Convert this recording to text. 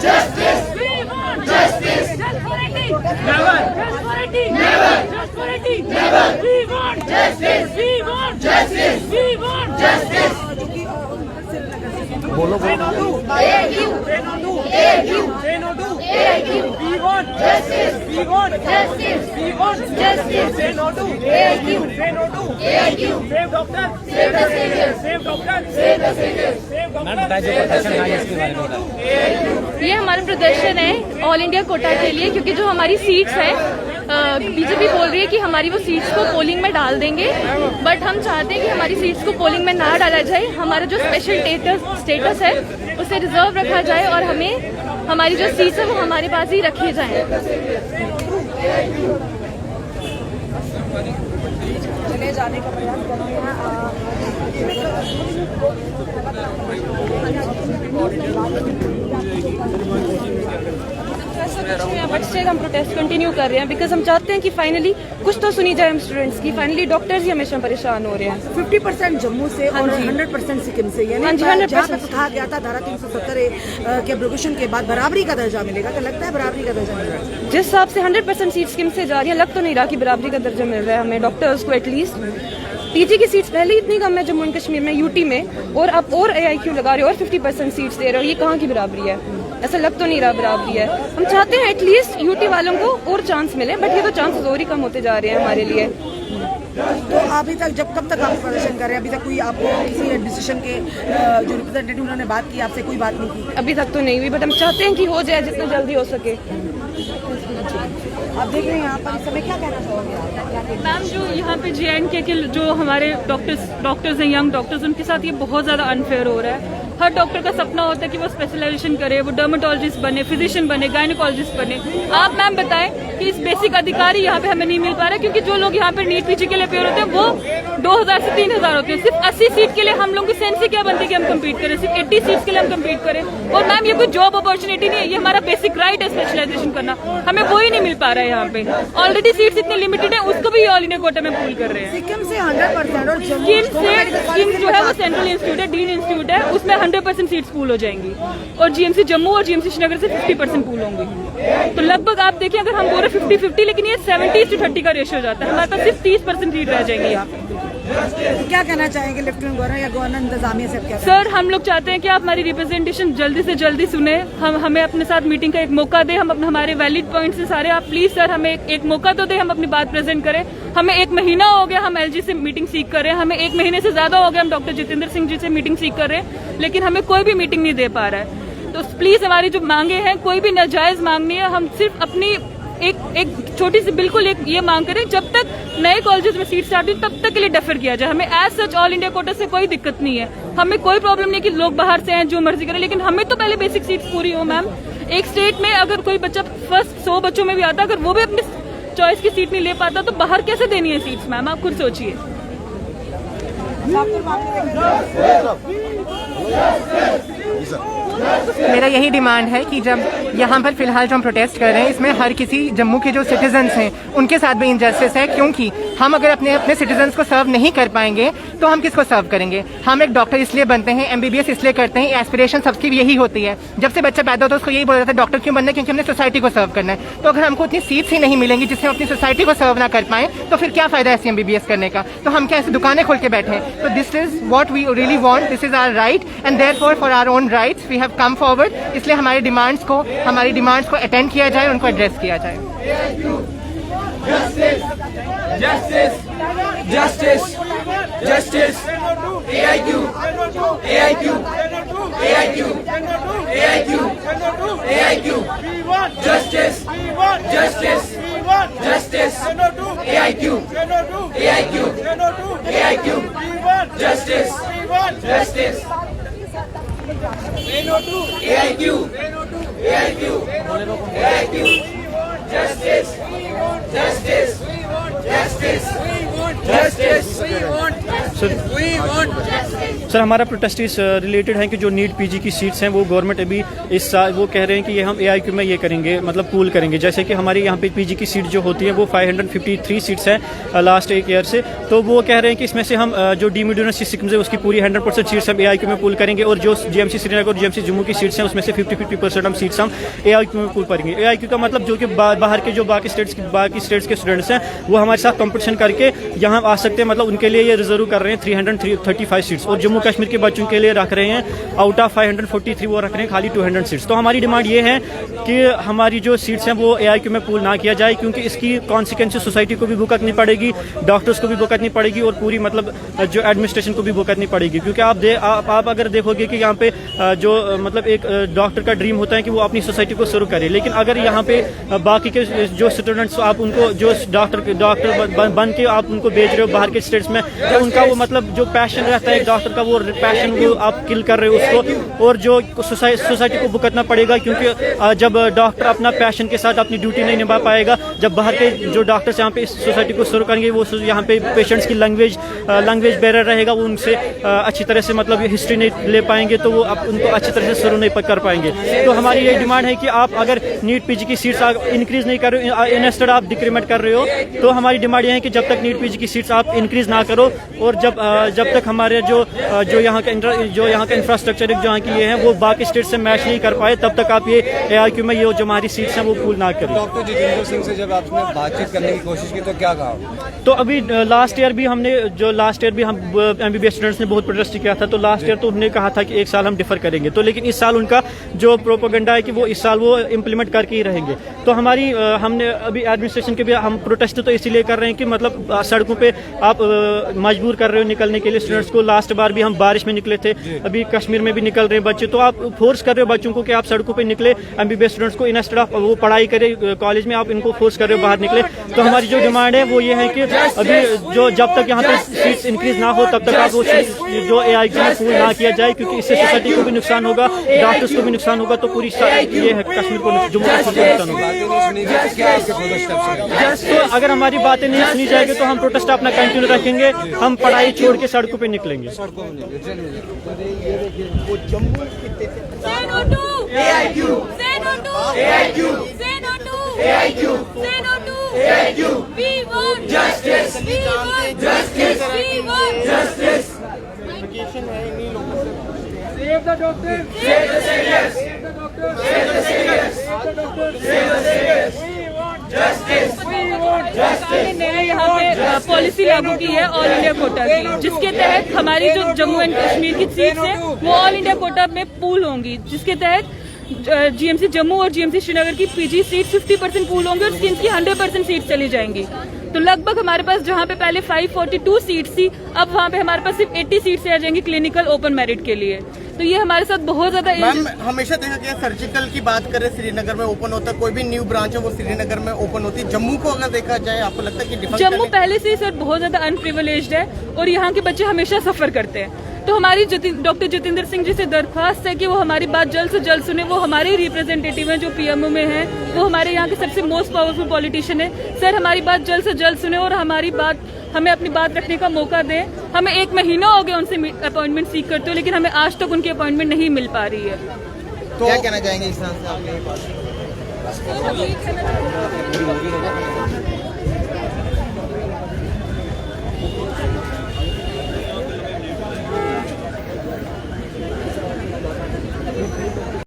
justice. We want justice. Just for eating. Never. Just for eating. Never. Just for eating. Never. We want justice. We want justice. We want justice. बोलो Say no to AIQ. Say no to AIQ. Say no to AIQ. We want justice. We want justice. We want justice. Say no to AIQ. Say no to AIQ. Save doctor. Save the savior. Save doctor. Save the savior. Save doctor. ये हमारा प्रदर्शन है all India Kota के लिए, क्योंकि जो हमारी seats है बीजेपी बोल रही है कि हमारी वो सीट्स को पोलिंग में डाल देंगे, बट हम चाहते हैं कि हमारी सीट्स को पोलिंग में ना डाला जाए। हमारा जो स्पेशल स्टेटस है उसे रिजर्व रखा जाए और हमें हमारी जो सीट्स है वो हमारे पास ही रखी जाए। चले जाने का प्रयास कर रहे हैं। बट स्टिल हम प्रोटेस्ट कंटिन्यू कर रहे हैं, बिकॉज हम चाहते हैं कि फाइनली कुछ तो सुनी जाए हम स्टूडेंट्स की। फाइनली डॉक्टर्स ही हमेशा परेशान हो रहे हैं। 50% जम्मू से और 100% सिक्किम से, यानी जहाँ पे कहा गया था धारा 370 के एब्रोगेशन के बाद बराबरी का दर्जा मिलेगा, तो लगता है बराबरी का दर्जा मिल रहा है। जिस हिसाब से 100% सीट स्किम से जा रही है, लग तो नहीं रहा कि बराबरी का दर्जा मिल रहा है हमें डॉक्टर्स को। एटलीस्ट पीजी की सीट्स पहले इतनी कम है जम्मू एंड कश्मीर में, यूटी में, और आप और AIQ लगा रहे हो और 50% सीट्स दे रहे हो। ये कहाँ की बराबरी है? ऐसा लग तो नहीं रहा बराबरी है। हम चाहते हैं एटलीस्ट यूटी वालों को और चांस मिले, बट ये तो चांसेस और ही कम होते जा रहे हैं हमारे लिए। तो अभी तक कब तक आप प्रदर्शन कर रहे हैं? अभी तक कोई आपको किसी डिसीजन के जो रिप्रेजेंटेटिव उन्होंने बात की, आपसे कोई बात नहीं की? अभी तक तो नहीं हुई, बट हम चाहते हैं कि हो जाए जितना जल्दी हो सके। आप देख रहे हैं यहाँ पर इस समय क्या कहना चाहोगे? मैम, जो यहाँ पे JNK के जो हमारे डॉक्टर्स हैं, यंग डॉक्टर्स, उनके साथ ये बहुत ज़्यादा अनफेयर हो रहा है। हर डॉक्टर का सपना होता है कि वो स्पेशलाइजेशन करे, वो डर्मेटोलॉजिस्ट बने, फिजिशियन बने, गायनेकोलॉजिस्ट बने। आप मैम बताएं कि इस बेसिक अधिकार ही यहाँ पे हमें नहीं मिल पा रहा है, क्योंकि जो लोग यहाँ पे नीट पीजी के लिए पेयर होते हैं वो 2000 से 3000 होते हैं। सिर्फ 80 सीट के लिए हम लोगों की सेंस से क्या बनती है कि हम कम्पीट करें? सिर्फ 80 सीट्स के लिए हम कम्पीट करें। और मैम ये कोई जॉब अपॉर्चुनिटी नहीं है, ये हमारा बेसिक राइट है स्पेशलाइजेशन करना, हमें वो ही नहीं मिल पा रहा है यहाँ पे। ऑलरेडी सीट्स इतनी लिमिटेड है, उसको भी ऑल इंडिया कोटा में पूल कर रहे हैं। सिक्किम से 100% और स्किम जो है वो सेंट्रल इंस्टीट्यूट है, डीन इंस्टीट्यूट है, उसमें 100% सीट्स पूल हो जाएंगी। और GMC जम्मू और GMC श्रीनगर से 50% पूल होंगी। तो लगभग आप देखिए, अगर हम बोल रहे 50-50, लेकिन ये 70-30 का रेशियो जाता है। हमारे पास सिर्फ 30% सीट रह जाएंगी यहाँ पे। क्या कहना चाहेंगे लेफ्टिनेंट गवर्नर या गवर्नर इंतजामिया से? क्या सर, हम लोग चाहते हैं कि आप हमारी रिप्रेजेंटेशन जल्दी से जल्दी सुने, हमें अपने साथ मीटिंग का एक मौका दें। हम हमारे वैलिड पॉइंट्स हैं सारे, आप प्लीज सर हमें एक मौका तो दें, हम अपनी बात प्रेजेंट करें। हमें 1 महीना हो गया हम LG से मीटिंग सीख कर रहे हैं, हमें 1 महीने से ज्यादा हो गया हम डॉक्टर जितेंद्र सिंह जी से मीटिंग सीख कर रहे हैं, लेकिन हमें कोई भी मीटिंग नहीं दे पा रहा है। तो प्लीज हमारी जो मांगे हैं, कोई भी नाजायज मांग नहीं है। हम सिर्फ अपनी एक छोटी सी बिल्कुल एक ये मांग करें, जब तक नए कॉलेजेस में सीट स्टार्ट हुई तब तक के लिए डेफर किया जाए। हमें as such all India quota से कोई दिक्कत नहीं है, हमें कोई प्रॉब्लम नहीं कि लोग बाहर से हैं जो मर्जी करें, लेकिन हमें तो पहले बेसिक सीट्स पूरी हो। मैम, एक स्टेट में अगर कोई बच्चा फर्स्ट 100 बच्चों में भी आता, अगर वो भी अपनी चॉइस की सीट नहीं ले पाता तो बाहर कैसे देनी है सीट्स? मैम आप खुद सोचिए। मेरा यही डिमांड है कि जब यहाँ पर फिलहाल जो हम प्रोटेस्ट कर रहे हैं, इसमें हर किसी जम्मू के जो सिटीजन्स हैं उनके साथ भी इनजस्टिस है, क्योंकि हम अगर अपने सिटीजन्स को सर्व नहीं कर पाएंगे तो हम किसको सर्व करेंगे? हम एक डॉक्टर इसलिए बनते हैं, MBBS इसलिए करते हैं, एस्पिरेशन सबकी यही होती है। जब से बच्चा पैदा होता है उसको यही बोला जाता है डॉक्टर क्यों बनना है? क्योंकि हमने सोसाइटी को सर्व करना है। तो अगर हमको उतनी सीट्स ही नहीं मिलेंगी जिससे हम अपनी सोसाइटी को सर्व ना कर पाए, तो फिर क्या फायदा है ऐसी MBBS करने का? तो हम क्या ऐसी दुकानें खोल के बैठे हैं? तो this is what we really want, this is our right, and therefore for our own rights we have come forward. इसलिए हमारी डिमांड्स को अटेंड किया जाए, उनको एड्रेस किया जाए। Justice! Justice! Justice! AIQ! AIQ! AIQ! AIQ! AIQ! Justice! Justice! Justice! AIQ! AIQ! AIQ! Justice! Justice! AIQ! AIQ! AIQ! Justice! Justice! Justice! Justice! We want sir हमारा protest इस रिलेटेड है कि जो नीट पीजी की seats हैं वो government अभी इस साल वो कह रहे हैं कि ये हम एआईक्यू में ये करेंगे, मतलब पूल करेंगे। जैसे कि हमारी यहाँ पे पीजी की सीट जो होती है वो 553 सीट्स हैं लास्ट एक ईयर से, तो वो कह रहे हैं कि इसमें से हम जो डीम्ड यूनिवर्सिटी सिक्किम है उसकी पूरी 100% सीट्स हम एआईक्यू में पूल करेंगे, और जो जीएमसी श्रीनगर और जीएमसी जम्मू की सीट्स हैं उसमें से 50% हम सीट्स हम एआईक्यू में पूल करेंगे। एआईक्यू का मतलब जो कि बाहर के जो बाकी स्टेट्स के स्टूडेंट्स हैं वो हमारे साथ कंपटीशन करके यहाँ आ सकते हैं, मतलब उनके लिए ये रिजर्व कर रहे हैं 335 सीट्स, और जम्मू कश्मीर के बच्चों के लिए रख रहे हैं आउट ऑफ 543 वो रख रहे हैं खाली 200 सीट्स। तो हमारी डिमांड ये है कि हमारी जो सीट्स हैं वो एआईक्यू में पूल ना किया जाए, क्योंकि इसकी कॉन्सिक्वेंसेस सोसाइटी को भी भुगतनी पड़ेगी, डॉक्टर्स को भी भुगतनी पड़ेगी, और पूरी मतलब जो एडमिनिस्ट्रेशन को भी भुगतनी पड़ेगी। क्योंकि आप अगर देखोगे कि यहाँ पे जो मतलब एक डॉक्टर का ड्रीम होता है कि वो अपनी सोसाइटी को सर्व करे, लेकिन अगर यहाँ पे बाकी के जो स्टूडेंट्स आप उनको जो डॉक्टर बन के आप उनको भेज रहे हो बाहर के स्टेट्स में, तो उनका वो मतलब जो पैशन रहता है डॉक्टर का, वो पैशन वो आप किल कर रहे हो उसको, और जो सोसाइटी को भुगतना पड़ेगा। क्योंकि जब डॉक्टर अपना पैशन के साथ अपनी ड्यूटी नहीं निभा पाएगा, जब बाहर के जो डॉक्टर्स यहाँ पे इस सोसाइटी को सर्व करेंगे वो यहाँ पे पेशेंट्स की लैंग्वेज बैरियर रहेगा, वो उनसे अच्छी तरह से मतलब हिस्ट्री नहीं ले पाएंगे, तो वो उनको अच्छी तरह से सर्व नहीं कर पाएंगे। तो हमारी ये डिमांड है कि आप अगर नीट पीजी की सीट्स इंक्रीज नहीं कर रहे हो, इंस्टेड आप डिक्रीमेंट कर रहे हो, तो हमारी डिमांड ये है कि जब तक नीट पीजी की सीट्स आप इंक्रीज ना करो, और जब तक हमारे जो यहाँ का इंफ्रास्ट्रक्चर जो यहाँ की ये है वो बाकी स्टेट से मैच नहीं कर पाए, तब तक आप ये एआईक्यू में ये जो हमारी सीट्स हैं वो पूल ना करें। डॉक्टर जितेंद्र सिंह से जब आपने बातचीत करने की कोशिश की तो क्या कहा? तो अभी लास्ट ईयर भी हम एमबीबीएस स्टूडेंट्स ने बहुत प्रोटेस्ट किया था, तो लास्ट ईयर तो उन्होंने कहा था कि एक साल हम डिफर करेंगे, तो लेकिन इस साल उनका जो प्रोपेगेंडा है कि वो इस साल वो इम्प्लीमेंट करके ही रहेंगे। तो हमने अभी एडमिनिस्ट्रेशन के भी हम प्रोटेस्ट तो इसीलिए कर रहे हैं कि मतलब सड़कों पे आप मजबूर कर रहे हो निकलने के लिए स्टूडेंट्स को। लास्ट बार भी हम बारिश में निकले थे, अभी कश्मीर में भी निकल रहे हैं बच्चे, तो आप फोर्स कर रहे हो बच्चों को कि आप सड़कों पे निकले, एमबीबीएस स्टूडेंट्स को इंस्टेड ऑफ वो पढ़ाई करे कॉलेज में, आप इनको फोर्स कर रहे हो बाहर निकले। तो हमारी जो डिमांड है वो ये है कि अभी जब तक यहाँ पे सीट्स इंक्रीज ना हो तब तक आप वो जो एआईक्यू में पूल ना किया जाए, क्योंकि इससे सोसाइटी को भी नुकसान होगा, डॉक्टर्स को भी नुकसान होगा, तो पूरी ये है कश्मीर को, जम्मू कश्मीर को नुकसान होगा। तो अगर हमारी बातें नहीं सुनी जाएगी तो हम प्रोटेस्ट अपना कंटिन्यू रखेंगे, हम पढ़ाई छोड़ के सड़कों पे निकलेंगे। Save the doctor. Save the seniors. Save the doctor. Save the seniors. Save the doctor. Save the seniors. We want justice. We want justice. ने यहाँ पे पॉलिसी लागू की है ऑल इंडिया कोटा की, जिसके तहत हमारी जो जम्मू एंड कश्मीर की सीट्स हैं वो ऑल इंडिया कोटा में पूल होंगी, जिसके तहत जीएमसी जम्मू और जीएमसी श्रीनगर की पीजी सीट 50% पूल होंगी और स्किम्स की 100% सीट चली जाएंगी। तो लगभग हमारे पास जहाँ पे पहले 542 सीट्स थी, अब वहाँ पे हमारे पास सिर्फ 80 सीट्स आ जाएंगी क्लिनिकल ओपन मेरिट के लिए। तो ये हमारे साथ बहुत ज्यादा हमेशा देखा गया सर्जिकल की बात करें श्रीनगर में ओपन होता है, कोई भी न्यू ब्रांच है वो श्रीनगर में ओपन होती है। जम्मू को अगर देखा जाए, आपको लगता है कि जम्मू पहले से ही सर बहुत ज्यादा अनप्रिविलेज्ड है और यहाँ के बच्चे हमेशा सफर करते हैं। तो हमारी डॉक्टर जितेंद्र सिंह जी से दरख्वास्त है कि वो हमारी बात जल्द से जल्द सुने। वो हमारे रिप्रेजेंटेटिव हैं जो पीएमओ में हैं, वो हमारे यहाँ के सबसे मोस्ट पावरफुल पॉलिटिशियन है। सर हमारी बात जल्द से जल्द सुने और हमें अपनी बात रखने का मौका दें। हमें 1 महीना हो गया उनसे अपॉइंटमेंट सीख करते हो, लेकिन हमें आज तक उनकी अपॉइंटमेंट नहीं मिल पा रही है। तो क्या कहना चाहेंगे इस तरह से आपके?